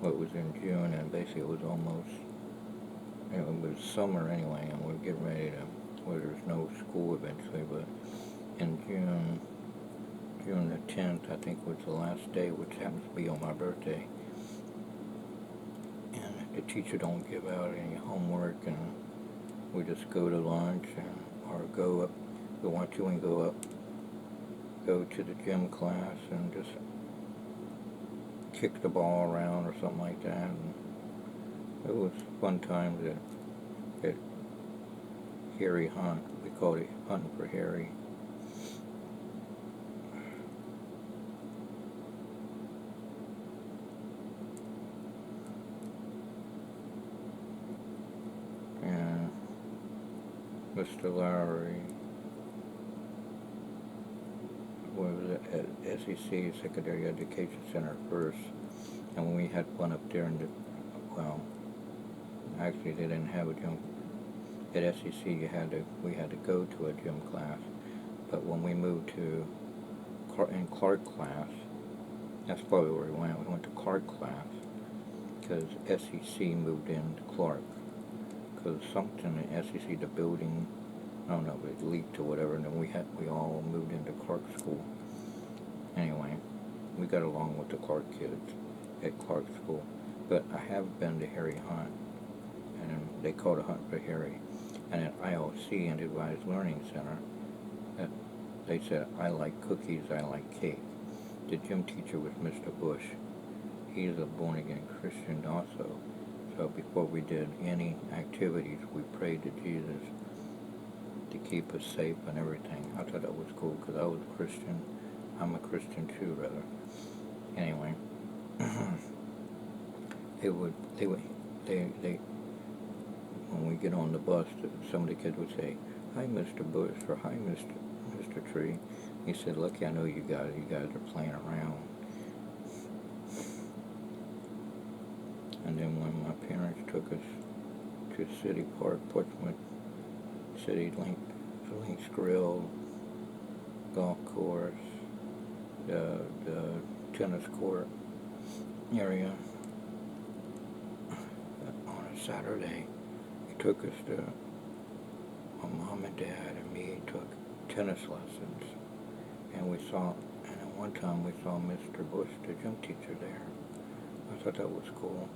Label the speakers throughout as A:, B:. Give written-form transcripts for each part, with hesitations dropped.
A: Well, it was in June, and basically it was almost, it was summer anyway, and we are getting ready to, well, there's no school eventually, but in June the 10th, I think was the last day, which happens to be on my birthday, and the teacher don't give out any homework, and we just go to lunch, and or go up, we want to, and go to the gym class, and just kick the ball around or something like that. And it was fun times at Harry Hunt. We called it hunting for Harry. And Mr. Lowry was at SEC, Secondary Education Center first. And when we had one up there in the, well, actually they didn't have a gym. At SEC we had to go to a gym class. But when we moved to in Clark class, that's probably where we went. We went to Clark class because SEC moved into Clark. Because something in SEC, the building, I don't know, it leaked or whatever, and then we all moved into Clark school. Anyway, we got along with the Clark kids at Clark school. But I have been to Harry Hunt, and they called it Hunt for Harry. And at IOC, Individualized Learning Center, they said, I like cookies, I like cake. The gym teacher was Mr. Bush. He's a born-again Christian also. So before we did any activities, we prayed to Jesus to keep us safe and everything. I thought that was cool because I was a Christian. I'm a Christian too, rather. Anyway, they when we get on the bus, some of the kids would say, "Hi, Mr. Bush," or "Hi, Mr. Tree." He said, "Lucky I know you guys. You guys are playing around." And then when my parents took us to City Park, Portsmouth City, Links Grill, golf course, the tennis court area, on a Saturday, he took us to, my mom and dad and me took tennis lessons. And at one time we saw Mr. Bush, the gym teacher, there. I thought that was cool.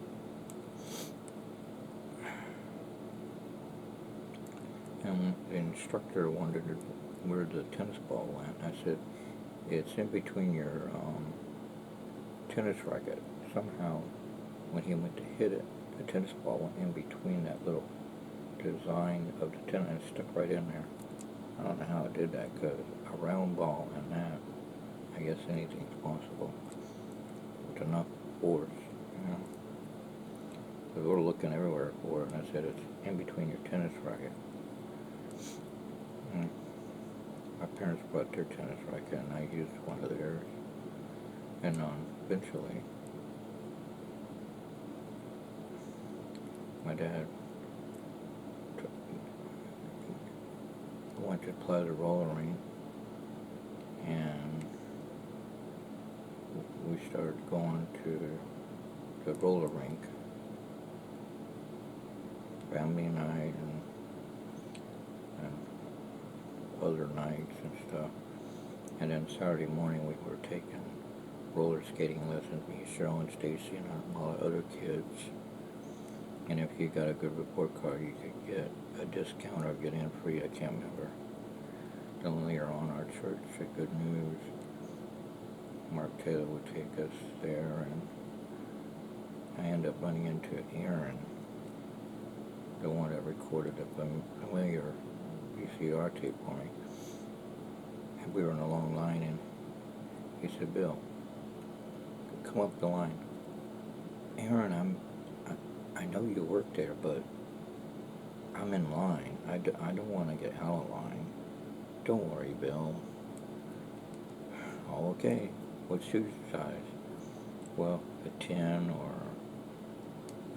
A: And the instructor wondered where the tennis ball went. I said, it's in between your tennis racket. Somehow, when he went to hit it, the tennis ball went in between that little design of the tennis, stuck right in there. I don't know how it did that, because a round ball and that, I guess anything's possible with enough force, you know. Because we're looking everywhere for it, and I said, it's in between your tennis racket. And my parents brought their tennis racket, and I used one of theirs. And eventually, my dad went to Plaza roller rink, and we started going to the roller rink, family night, and other nights and stuff. And then Saturday morning we were taking roller skating lessons, me, Cheryl, and Stacy, and all the other kids. And if you got a good report card, you could get a discount or get in free. I can't remember. Then later on, our church at Good News, Mark Taylor would take us there, and I ended up running into Aaron, the one that recorded the familiar VCR tape for me. And we were in a long line, and he said, "Bill, come up the line." "Aaron, I know you work there, but I'm in line. I don't want to get out of line." "Don't worry, Bill." "Oh, okay. What shoe size?" "Well, a 10 or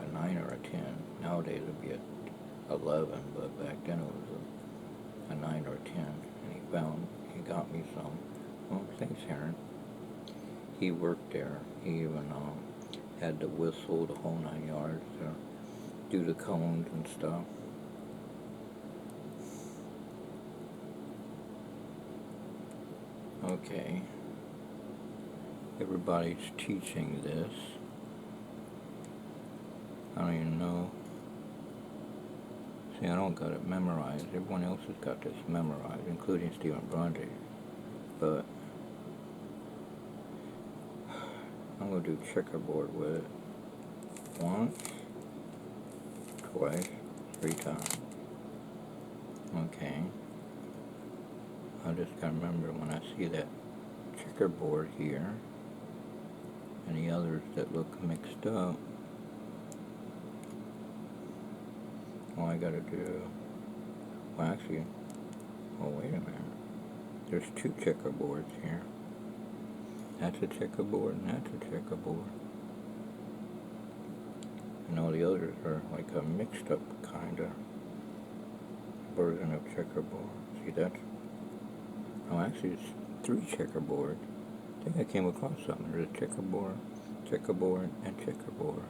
A: a 9 or a 10. Nowadays it would be a 11, but back then it was a 9 or a 10. And he got me some. "Well, thanks, Aaron." He worked there. He even had the whistle, the whole 9 yards, to do the cones and stuff. Okay. Everybody's teaching this. I don't even know. See, I don't got it memorized. Everyone else has got this memorized, including Stephen Bronte. But I'm going to do checkerboard with it. Once, twice, 3 times. Okay. I just gotta remember when I see that checkerboard here and the others that look mixed up, all I gotta do, well actually, oh wait a minute, there's 2 checkerboards here. That's a checkerboard and that's a checkerboard. And all the others are like a mixed up kind of version of checkerboard. See, that's, oh actually it's 3 checkerboards. I think I came across something. There's a checkerboard, checkerboard, and checkerboard.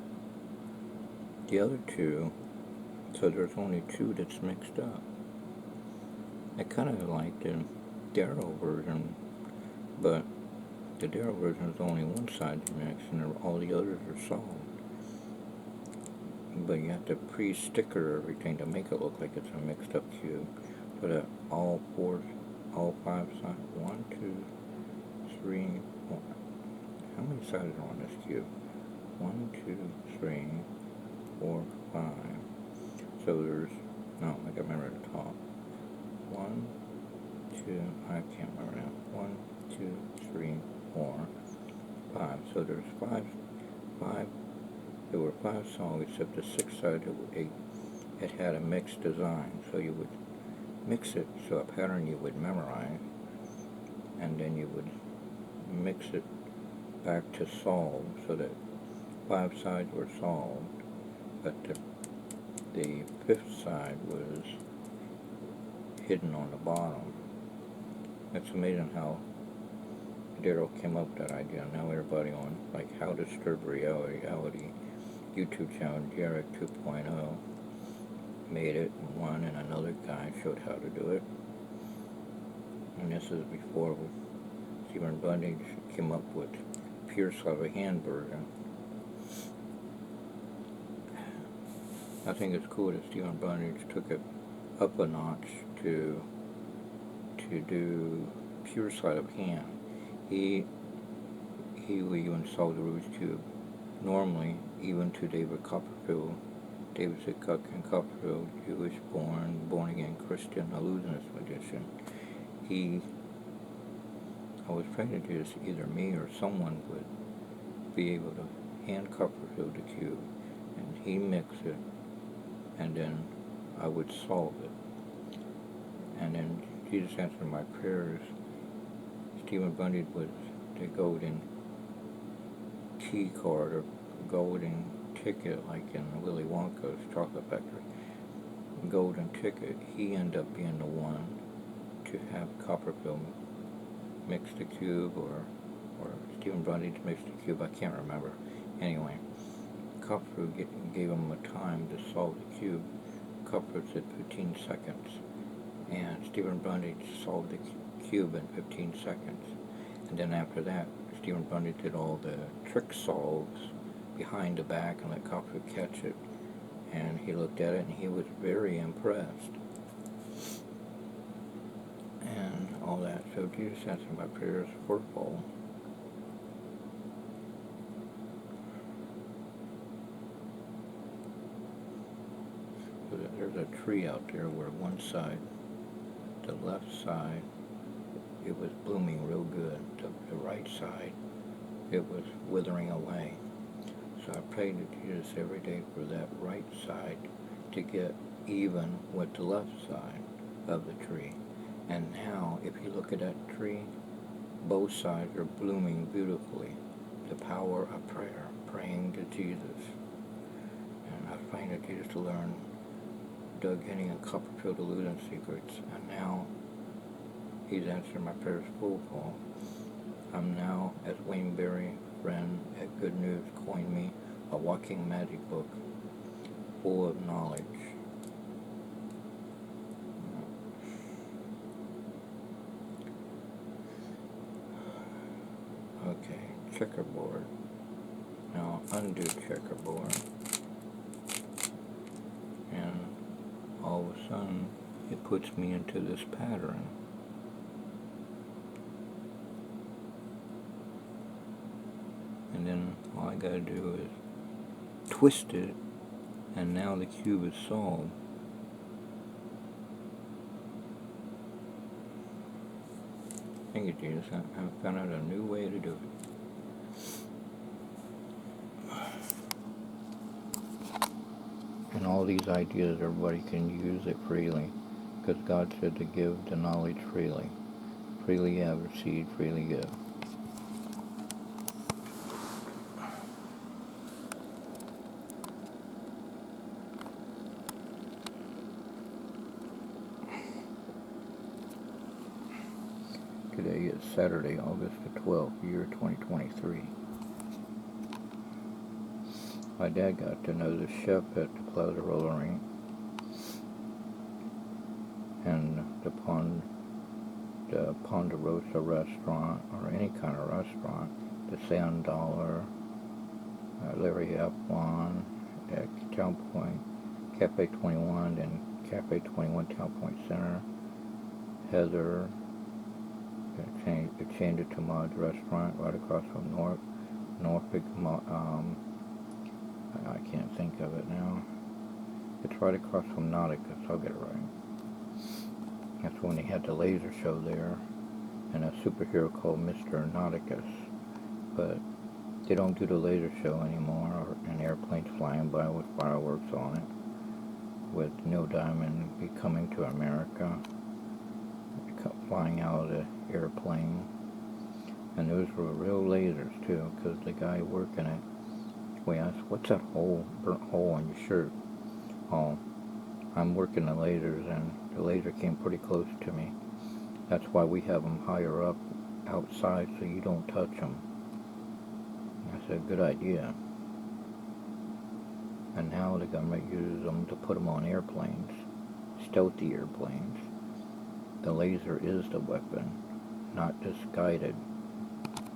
A: The other 2, so there's only 2 that's mixed up. I kind of like the Darrow version, but the Darrow version is only one side mixed and all the others are solved. But you have to pre-sticker everything to make it look like it's a mixed up cube. So that all 5 sides, 1, 2, 3, 4. How many sides are on this cube? 1, 2, 3, 4, 5. So there's, no, I can remember the top. 1, 2, I can't remember now. 1, 2, 3, 4, 5. So there's 5. There were 5 songs, except the 6th side it had a mixed design. So you would mix it, so a pattern you would memorize, and then you would mix it back to solve, so that 5 sides were solved, but the 5th side was hidden on the bottom. It's amazing how Darrow came up with that idea. Now everybody on like How to Disturb Reality YouTube channel, Jarek 2.0 made it, and another guy showed how to do it. And this is before Stephen Bundy came up with pure sleight of hand version. I think it's cool that Stephen Bundy took it up a notch to do pure sleight of hand. He would even solve the Rubik's Cube normally, even to David Copperfield. David said and Copperfield, Jewish born again Christian, illusionist magician. I was trying to do this, either me or someone would be able to hand Copperfield the cube, and he mix it, and then I would solve it. And then Jesus answered my prayers. Stephen Bundy was the golden key card or golden ticket, like in Willy Wonka's chocolate factory. Golden ticket. He ended up being the one to have Copperfield mix the cube, or Stephen Bundy to mix the cube. I can't remember. Anyway, Copperfield gave him a time to solve the cube. Copperfield said 15 seconds, and Stephen Bundy solved the cube in 15 seconds. And then after that, Stephen Bundy did all the trick solves behind the back and let Copperfield catch it. And he looked at it and he was very impressed. And all that. So Jesus answered my prayers fourfold. So there's a tree out there where one side, the left side, it was blooming real good. The right side, it was withering away. So I prayed to Jesus every day for that right side to get even with the left side of the tree. And now, if you look at that tree, both sides are blooming beautifully. The power of prayer, praying to Jesus. And I was praying to Jesus to learn Doug Henning and Copperfield illusion secrets. And now, he's answered my prayers full. I'm now, as Wayne Berry, friend at Good News, coined me, a walking magic book full of knowledge. Okay, checkerboard. Now undo checkerboard. And all of a sudden it puts me into this pattern. And then all I gotta do is twist it, and now the cube is solved. Thank you, Jesus. I found out a new way to do it. And all these ideas, everybody can use it freely, because God said to give the knowledge freely. Freely have received, freely give. Today is Saturday, August the 12th, year 2023. My dad got to know the chef at the Plaza Roller Rink and the Ponderosa restaurant, or any kind of restaurant, the Sand Dollar, Larry F1 at Town Point, Cafe 21 and Cafe 21 Town Point Center, Heather, it changed it to Mod's Restaurant right across from Norfolk, I can't think of it now. It's right across from Nauticus, I'll get it right. That's when they had the laser show there, and a superhero called Mr. Nauticus. But they don't do the laser show anymore, and airplanes flying by with fireworks on it, with Neil Diamond be coming to America, flying out of the airplane. And those were real lasers too, because the guy working it, we asked, what's that burnt hole on your shirt? Oh, I'm working the lasers, and the laser came pretty close to me. That's why we have them higher up outside, so you don't touch them. That's a good idea. And now the government uses them to put them on airplanes, stealthy airplanes. The laser is the weapon, not just guided.